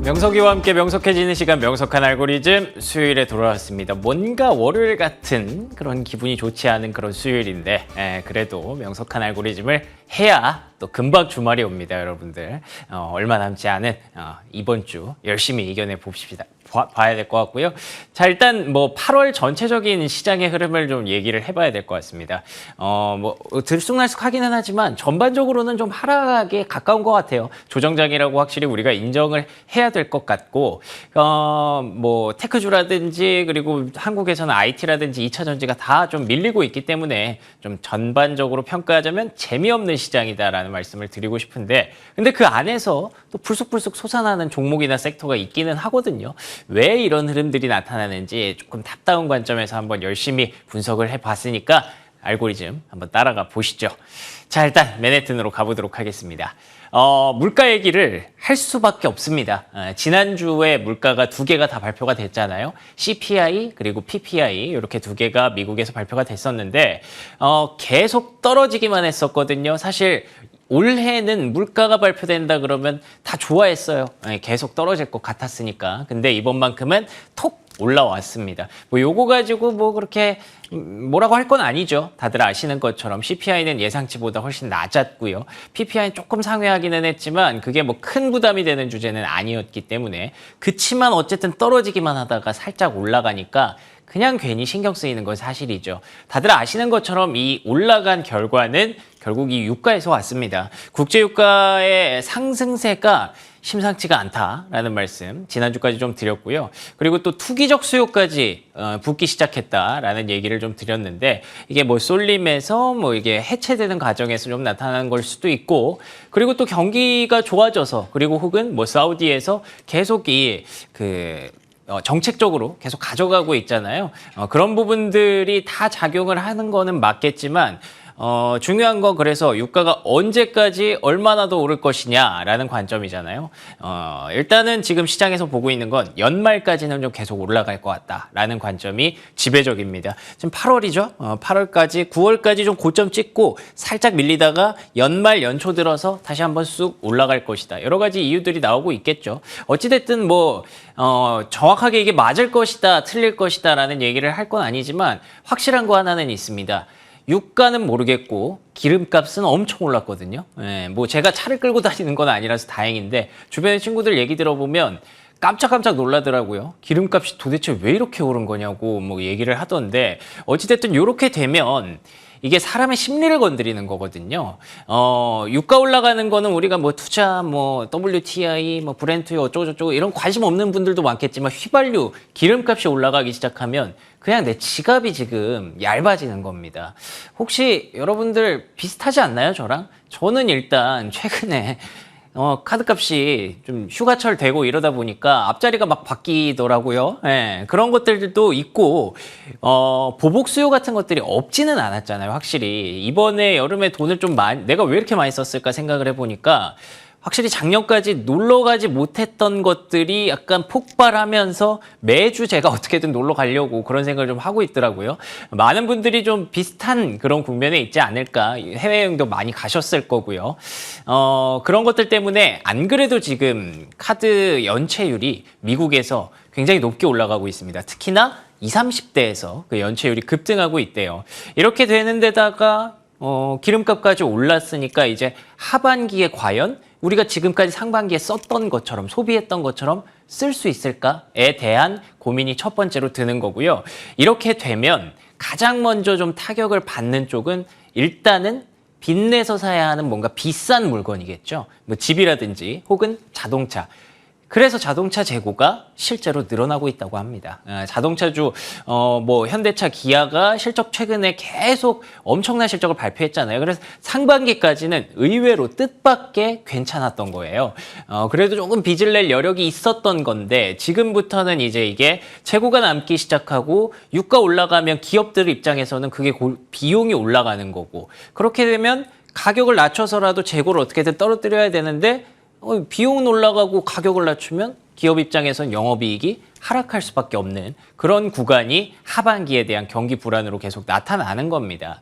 명석이와 함께 명석해지는 시간 명석한 알고리즘 수요일에 돌아왔습니다. 뭔가 월요일 같은 그런 기분이 좋지 않은 그런 수요일인데 그래도 명석한 알고리즘을 해야 또 금방 주말이 옵니다, 여러분들. 얼마 남지 않은 이번 주 열심히 이겨내 봅시다. 봐야 될 것 같고요. 자, 일단 뭐 8월 전체적인 시장의 흐름을 좀 얘기를 해봐야 될 것 같습니다. 뭐 들쑥날쑥하기는 하지만 전반적으로는 좀 하락에 가까운 것 같아요. 조정장이라고 확실히 우리가 인정을 해야 될 것 같고, 뭐 테크주라든지 그리고 한국에서는 IT라든지 2차 전지가 다 좀 밀리고 있기 때문에 좀 전반적으로 평가하자면 재미없는 시장이다라는 말씀을 드리고 싶은데, 근데 그 안에서 또 불쑥불쑥 솟아나는 종목이나 섹터가 있기는 하거든요. 왜 이런 흐름들이 나타나는지 조금 탑다운 관점에서 한번 열심히 분석을 해봤으니까 알고리즘 한번 따라가 보시죠. 자, 일단 맨해튼으로 가보도록 하겠습니다. 물가 얘기를 할 수밖에 없습니다. 지난주에 물가가 두 개가 다 발표가 됐잖아요. CPI 그리고 PPI 이렇게 두 개가 미국에서 발표가 됐었는데 계속 떨어지기만 했었거든요. 사실 올해는 물가가 발표된다 그러면 다 좋아했어요. 계속 떨어질 것 같았으니까. 근데 이번만큼은 톡 올라왔습니다. 뭐 요거 가지고 뭐 그렇게 뭐라고 할 건 아니죠. 다들 아시는 것처럼 CPI는 예상치보다 훨씬 낮았고요. PPI는 조금 상회하기는 했지만 그게 뭐 큰 부담이 되는 주제는 아니었기 때문에, 그치만 어쨌든 떨어지기만 하다가 살짝 올라가니까 그냥 괜히 신경 쓰이는 건 사실이죠. 다들 아시는 것처럼 이 올라간 결과는 결국 이 유가에서 왔습니다. 국제유가의 상승세가 심상치가 않다라는 말씀 지난주까지 좀 드렸고요. 그리고 또 투기적 수요까지 붙기 시작했다라는 얘기를 좀 드렸는데, 이게 뭐 쏠림에서 뭐 이게 해체되는 과정에서 좀 나타나는 걸 수도 있고, 그리고 또 경기가 좋아져서, 그리고 혹은 뭐 사우디에서 계속 정책적으로 계속 가져가고 있잖아요. 그런 부분들이 다 작용을 하는 거는 맞겠지만, 중요한 건 그래서 유가가 언제까지 얼마나 더 오를 것이냐라는 관점이잖아요. 일단은 지금 시장에서 보고 있는 건 연말까지는 좀 계속 올라갈 것 같다라는 관점이 지배적입니다. 지금 8월이죠. 8월까지, 9월까지 좀 고점 찍고 살짝 밀리다가 연말 연초 들어서 다시 한번 쑥 올라갈 것이다. 여러 가지 이유들이 나오고 있겠죠. 어찌됐든 뭐 정확하게 이게 맞을 것이다, 틀릴 것이다라는 얘기를 할 건 아니지만 확실한 거 하나는 있습니다. 유가는 모르겠고 기름값은 엄청 올랐거든요. 뭐 제가 차를 끌고 다니는 건 아니라서 다행인데 주변의 친구들 얘기 들어보면 깜짝깜짝 놀라더라고요. 기름값이 도대체 왜 이렇게 오른 거냐고 뭐 얘기를 하던데, 어찌됐든 이렇게 되면 이게 사람의 심리를 건드리는 거거든요. 유가 올라가는 거는 우리가 뭐 투자, 뭐 WTI, 뭐 브렌트 어쩌고저쩌고 이런 관심 없는 분들도 많겠지만, 휘발유, 기름값이 올라가기 시작하면 그냥 내 지갑이 지금 얇아지는 겁니다. 혹시 여러분들 비슷하지 않나요, 저랑? 저는 일단 최근에 카드값이 좀 휴가철 되고 이러다 보니까 앞자리가 막 바뀌더라고요. 그런 것들도 있고, 보복 수요 같은 것들이 없지는 않았잖아요, 확실히. 이번에 여름에 돈을 좀 내가 왜 이렇게 많이 썼을까 생각을 해보니까, 확실히 작년까지 놀러 가지 못했던 것들이 약간 폭발하면서 매주 제가 어떻게든 놀러 가려고 그런 생각을 좀 하고 있더라고요. 많은 분들이 좀 비슷한 그런 국면에 있지 않을까. 해외여행도 많이 가셨을 거고요. 그런 것들 때문에 안 그래도 지금 카드 연체율이 미국에서 굉장히 높게 올라가고 있습니다. 특히나 20, 30대에서 그 연체율이 급등하고 있대요. 이렇게 되는 데다가 기름값까지 올랐으니까 이제 하반기에 과연 우리가 지금까지 상반기에 썼던 것처럼, 소비했던 것처럼 쓸 수 있을까에 대한 고민이 첫 번째로 드는 거고요. 이렇게 되면 가장 먼저 좀 타격을 받는 쪽은 일단은 빚내서 사야 하는 뭔가 비싼 물건이겠죠. 뭐 집이라든지 혹은 자동차. 그래서 자동차 재고가 실제로 늘어나고 있다고 합니다. 자동차주 뭐 현대차, 기아가 실적 최근에 계속 엄청난 실적을 발표했잖아요. 그래서 상반기까지는 의외로 뜻밖의 괜찮았던 거예요. 그래도 조금 빚을 낼 여력이 있었던 건데, 지금부터는 이제 이게 재고가 남기 시작하고 유가 올라가면 기업들 입장에서는 그게 비용이 올라가는 거고, 그렇게 되면 가격을 낮춰서라도 재고를 어떻게든 떨어뜨려야 되는데, 비용은 올라가고 가격을 낮추면 기업 입장에선 영업이익이 하락할 수밖에 없는 그런 구간이 하반기에 대한 경기 불안으로 계속 나타나는 겁니다.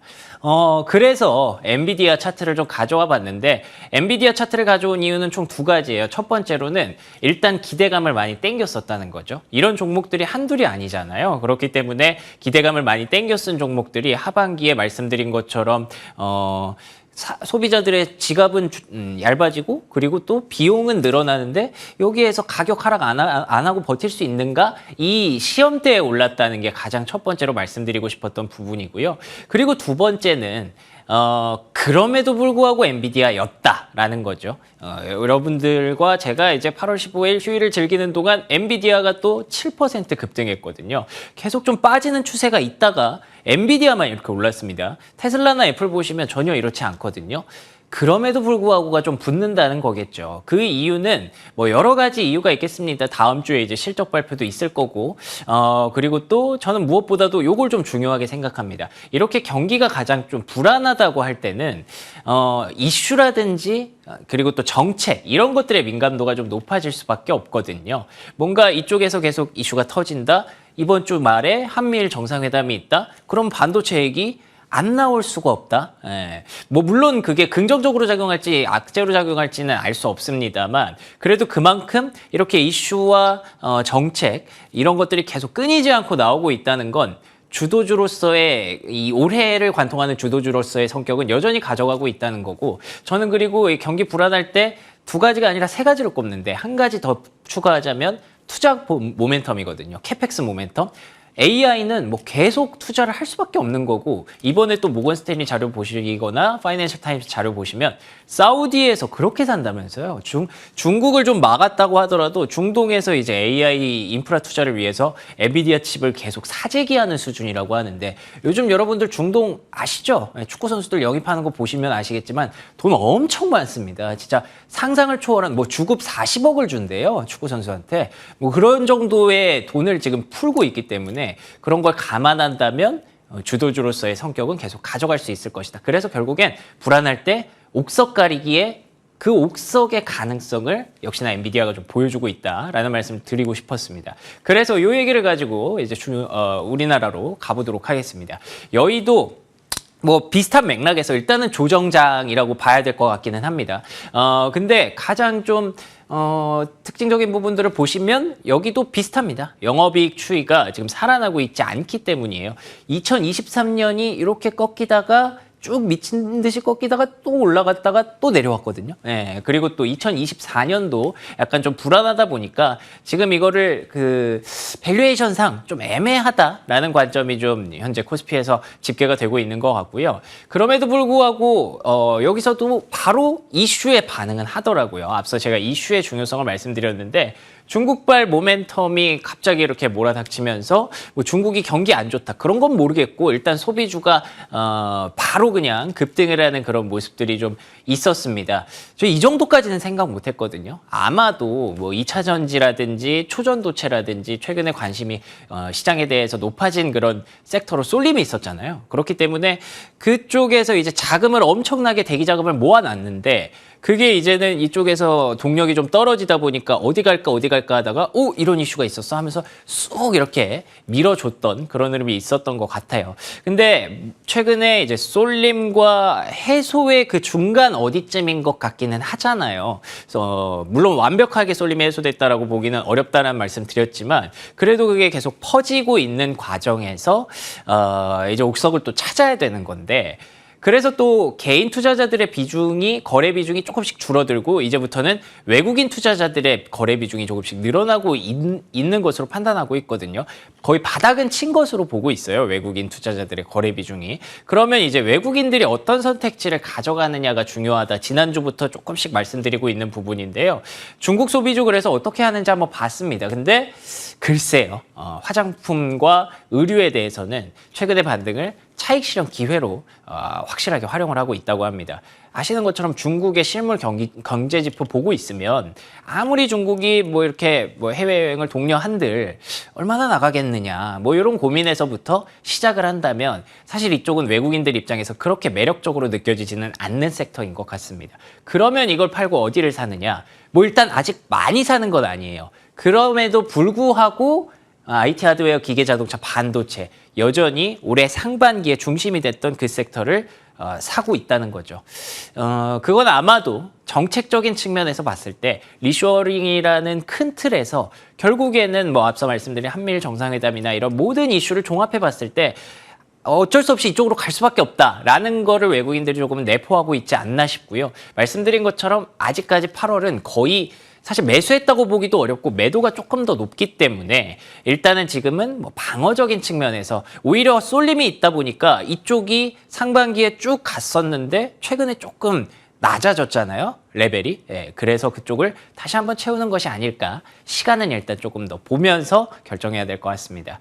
그래서 엔비디아 차트를 좀 가져와 봤는데 엔비디아 차트를 가져온 이유는 총 두 가지예요. 첫 번째로는 일단 기대감을 많이 땡겼었다는 거죠. 이런 종목들이 한둘이 아니잖아요. 그렇기 때문에 기대감을 많이 땡겨 쓴 종목들이 하반기에 말씀드린 것처럼 소비자들의 지갑은 얇아지고 그리고 또 비용은 늘어나는데 여기에서 가격 하락 안 하고 버틸 수 있는가? 이 시험대에 올랐다는 게 가장 첫 번째로 말씀드리고 싶었던 부분이고요. 그리고 두 번째는 그럼에도 불구하고 엔비디아였다라는 거죠. 여러분들과 제가 이제 8월 15일 휴일을 즐기는 동안 엔비디아가 또 7% 급등했거든요. 계속 좀 빠지는 추세가 있다가 엔비디아만 이렇게 올랐습니다. 테슬라나 애플 보시면 전혀 이렇지 않거든요. 그럼에도 불구하고가 좀 붙는다는 거겠죠. 그 이유는 뭐 여러 가지 이유가 있겠습니다. 다음 주에 이제 실적 발표도 있을 거고, 그리고 또 저는 무엇보다도 요걸 좀 중요하게 생각합니다. 이렇게 경기가 가장 좀 불안하다고 할 때는, 이슈라든지 그리고 또 정책 이런 것들의 민감도가 좀 높아질 수밖에 없거든요. 뭔가 이쪽에서 계속 이슈가 터진다. 이번 주 말에 한미일 정상회담이 있다. 그럼 반도체 얘기 안 나올 수가 없다. 예. 뭐 물론 그게 긍정적으로 작용할지 악재로 작용할지는 알 수 없습니다만 그래도 그만큼 이렇게 이슈와 정책 이런 것들이 계속 끊이지 않고 나오고 있다는 건 주도주로서의 이 올해를 관통하는 주도주로서의 성격은 여전히 가져가고 있다는 거고 저는 그리고 이 경기 불안할 때 두 가지가 아니라 세 가지를 꼽는데 한 가지 더 추가하자면 투자 모멘텀이거든요. 캐펙스 모멘텀. AI는 뭐 계속 투자를 할 수밖에 없는 거고 이번에 또 모건 스탠리 자료 보시거나 파이낸셜 타임스 자료 보시면 사우디에서 그렇게 산다면서요. 중국을 좀 막았다고 하더라도 중동에서 이제 AI 인프라 투자를 위해서 엔비디아 칩을 계속 사재기하는 수준이라고 하는데 요즘 여러분들 중동 아시죠? 축구 선수들 영입하는 거 보시면 아시겠지만 돈 엄청 많습니다. 진짜 상상을 초월한 뭐 주급 40억을 준대요. 축구 선수한테. 뭐 그런 정도의 돈을 지금 풀고 있기 때문에 그런 걸 감안한다면 주도주로서의 성격은 계속 가져갈 수 있을 것이다. 그래서 결국엔 불안할 때 옥석 가리기에 그 옥석의 가능성을 역시나 엔비디아가 좀 보여주고 있다라는 말씀을 드리고 싶었습니다. 그래서 이 얘기를 가지고 이제 우리나라로 가보도록 하겠습니다. 여의도 뭐 비슷한 맥락에서 일단은 조정장이라고 봐야 될 것 같기는 합니다. 근데 가장 좀 특징적인 부분들을 보시면 여기도 비슷합니다. 영업이익 추이가 지금 살아나고 있지 않기 때문이에요. 2023년이 이렇게 꺾이다가 쭉 미친 듯이 꺾이다가 또 올라갔다가 또 내려왔거든요. 예, 그리고 또 2024년도 약간 좀 불안하다 보니까 지금 이거를 그 밸류에이션상 좀 애매하다라는 관점이 좀 현재 코스피에서 집계가 되고 있는 것 같고요. 그럼에도 불구하고 여기서도 바로 이슈에 반응은 하더라고요. 앞서 제가 이슈의 중요성을 말씀드렸는데 중국발 모멘텀이 갑자기 이렇게 몰아닥치면서 뭐 중국이 경기 안 좋다 그런 건 모르겠고 일단 소비주가 바로 그냥 급등을 하는 그런 모습들이 좀 있었습니다. 저 이 정도까지는 생각 못 했거든요. 아마도 뭐 2차 전지라든지 초전도체라든지 최근에 관심이 시장에 대해서 높아진 그런 섹터로 쏠림이 있었잖아요. 그렇기 때문에 그쪽에서 이제 자금을 엄청나게 대기 자금을 모아놨는데 그게 이제는 이쪽에서 동력이 좀 떨어지다 보니까 어디 갈까 하다가 이런 이슈가 있었어 하면서 쑥 이렇게 밀어줬던 그런 흐름이 있었던 것 같아요. 근데 최근에 이제 쏠림과 해소의 그 중간 어디쯤인 것 같기는 하잖아요. 그래서 물론 완벽하게 쏠림이 해소됐다라고 보기는 어렵다는 말씀 드렸지만 그래도 그게 계속 퍼지고 있는 과정에서 이제 옥석을 또 찾아야 되는 건데 그래서 또 개인 투자자들의 비중이 거래 비중이 조금씩 줄어들고 이제부터는 외국인 투자자들의 거래 비중이 조금씩 늘어나고 있는 것으로 판단하고 있거든요. 거의 바닥은 친 것으로 보고 있어요. 외국인 투자자들의 거래 비중이. 그러면 이제 외국인들이 어떤 선택지를 가져가느냐가 중요하다. 지난주부터 조금씩 말씀드리고 있는 부분인데요. 중국 소비주 그래서 어떻게 하는지 한번 봤습니다. 근데 글쎄요. 화장품과 의류에 대해서는 최근의 반등을 차익 실현 기회로 확실하게 활용을 하고 있다고 합니다. 아시는 것처럼 중국의 실물 경제 지표 보고 있으면 아무리 중국이 뭐 이렇게 뭐 해외여행을 독려한들 얼마나 나가겠느냐 뭐 이런 고민에서부터 시작을 한다면 사실 이쪽은 외국인들 입장에서 그렇게 매력적으로 느껴지지는 않는 섹터인 것 같습니다. 그러면 이걸 팔고 어디를 사느냐? 뭐 일단 아직 많이 사는 건 아니에요. 그럼에도 불구하고 IT 하드웨어, 기계 자동차, 반도체 여전히 올해 상반기에 중심이 됐던 그 섹터를 사고 있다는 거죠. 그건 아마도 정책적인 측면에서 봤을 때 리쇼어링이라는 큰 틀에서 결국에는 뭐 앞서 말씀드린 한미일 정상회담이나 이런 모든 이슈를 종합해 봤을 때 어쩔 수 없이 이쪽으로 갈 수밖에 없다라는 거를 외국인들이 조금 내포하고 있지 않나 싶고요. 말씀드린 것처럼 아직까지 8월은 거의 사실 매수했다고 보기도 어렵고 매도가 조금 더 높기 때문에 일단은 지금은 뭐 방어적인 측면에서 오히려 쏠림이 있다 보니까 이쪽이 상반기에 쭉 갔었는데 최근에 조금 낮아졌잖아요. 레벨이. 예, 그래서 그쪽을 다시 한번 채우는 것이 아닐까. 시간은 일단 조금 더 보면서 결정해야 될 것 같습니다.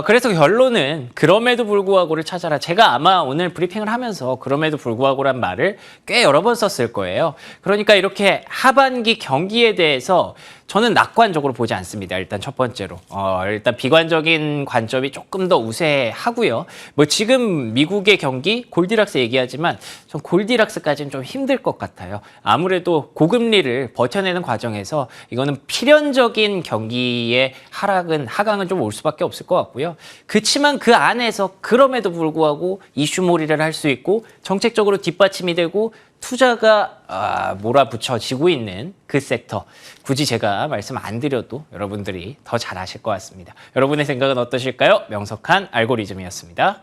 그래서 결론은 그럼에도 불구하고를 찾아라. 제가 아마 오늘 브리핑을 하면서 그럼에도 불구하고란 말을 꽤 여러 번 썼을 거예요. 그러니까 이렇게 하반기 경기에 대해서 저는 낙관적으로 보지 않습니다. 일단 첫 번째로. 일단 비관적인 관점이 조금 더 우세하고요. 뭐 지금 미국의 경기 골디락스 얘기하지만 전 골디락스까지는 좀 힘들 것 같아요. 아무래도 고금리를 버텨내는 과정에서 이거는 필연적인 경기의 하강은 좀 올 수밖에 없을 것 같고요. 그치만 그 안에서 그럼에도 불구하고 이슈몰이를 할 수 있고 정책적으로 뒷받침이 되고 투자가 몰아붙여지고 있는 그 섹터. 굳이 제가 말씀 안 드려도 여러분들이 더 잘 아실 것 같습니다. 여러분의 생각은 어떠실까요? 명석한 알고리즘이었습니다.